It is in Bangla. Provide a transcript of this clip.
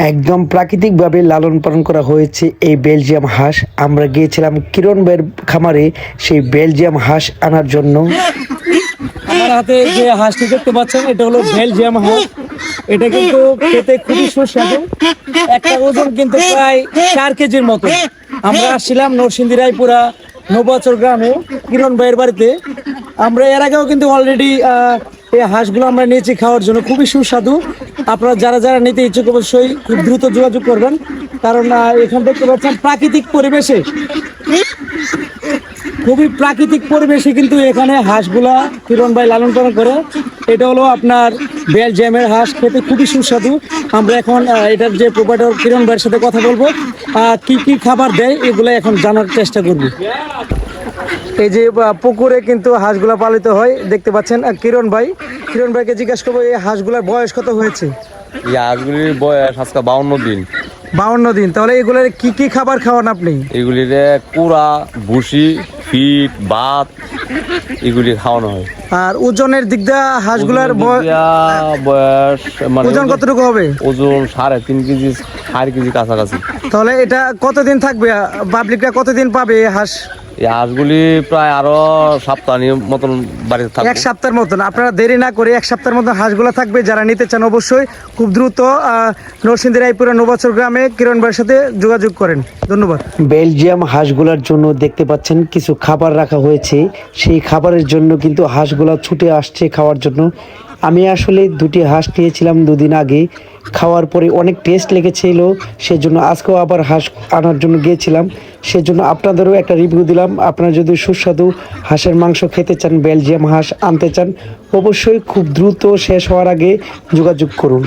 একদম প্রাকৃতিকভাবে লালন পালন করা হয়েছে এই বেলজিয়াম হাঁস। আমরা গিয়েছিলাম কিরণ ভাইয়ের খামারে সেই বেলজিয়াম হাঁস আনার জন্য। আমার হাতে যে হাঁসটি দেখতে পাচ্ছেন এটা হলো বেলজিয়াম হাঁস। এটা কিন্তু খেতে খুবই সুস্বাদু। একটা ওজন কিন্তু প্রায় 4 কেজির মতো। আমরা আসছিলাম নরসিংদী রায়পুরা নবছর গ্রামে কিরণ ভাইয়ের বাড়িতে। আমরা এর আগেও কিন্তু অলরেডি এই হাঁসগুলো আমরা নিয়েছি খাওয়ার জন্য, খুবই সুস্বাদু। আপনারা যারা যারা নিতে ইচ্ছুক অবশ্যই খুব দ্রুত যোগাযোগ করবেন, কারণ এখান দেখতে পাচ্ছেন খুবই প্রাকৃতিক পরিবেশে কিন্তু এখানে হাঁসগুলা কিরণ ভাই লালন পালন করে। এটা হলো আপনার বেলজিয়ামের হাঁস, খেতে খুবই সুস্বাদু। আমরা এখন এটার যে প্রোপাইটার কিরণ ভাইয়ের সাথে কথা বলবো, কি কি খাবার দেয় এগুলো এখন জানার চেষ্টা করব। এই যে পুকুরে কিন্তু হাঁসগুলা পালিত হয় দেখতে পাচ্ছেন। কিরণ ভাইকে জিজ্ঞাসা করবো এই হাঁসগুলার বয়স কত হয়েছে? এই হাঁসগুলির বয়স আজকে 52 দিন। 52 দিন। তাহলে এগুলোর কি কি খাবার খাওয়ান আপনি? এগুলিরে কুড়া, ভুসি, ফিট, ভাত এগুলি খাওয়ানো হয়। আর ওজনের দিক দিয়ে হাঁসগুলার বয়স মানে ওজন কতটুকু হবে? ওজন 3.5 কেজি 4 কেজি কাছাকাছি। তাহলে এটা কতদিন থাকবে? পাবলিকরা কতদিন পাবে এই হাঁস? এই হাঁসগুলি প্রায় আরো সপ্তাহের মতন বাড়িতে থাকবে। 1 সপ্তাহের মতন। আপনারা দেরি না করে 1 সপ্তাহের মতন হাঁসগুলো থাকবে। যারা নিতে চান অবশ্যই খুব দ্রুত নরসিংদী রায়পুরা নবছর গ্রামে কিরণ ভাইয়ের সাথে যোগাযোগ করেন। ধন্যবাদ। বেলজিয়াম হাঁসগুলোর জন্য দেখতে পাচ্ছেন কিছু খাবার রাখা হয়েছে। সেই খাবারের জন্য কিন্তু হাঁসগুলো ছুটে আসছে খাওয়ার জন্য। আমি আসলে 2টি হাঁস নিয়েছিলাম 2 দিন আগে। খাওয়ার পরে অনেক টেস্ট লেগেছিল, সেজন্য আজকেও আবার হাঁস আনার জন্য গিয়েছিলাম। সেজন্য আপনাদেরও একটা রিভিউ দিলাম। আপনারা যদি সুস্বাদু হাঁসের মাংস খেতে চান, বেলজিয়াম হাঁস আনতে চান, অবশ্যই খুব দ্রুত শেষ হওয়ার আগে যোগাযোগ করুন।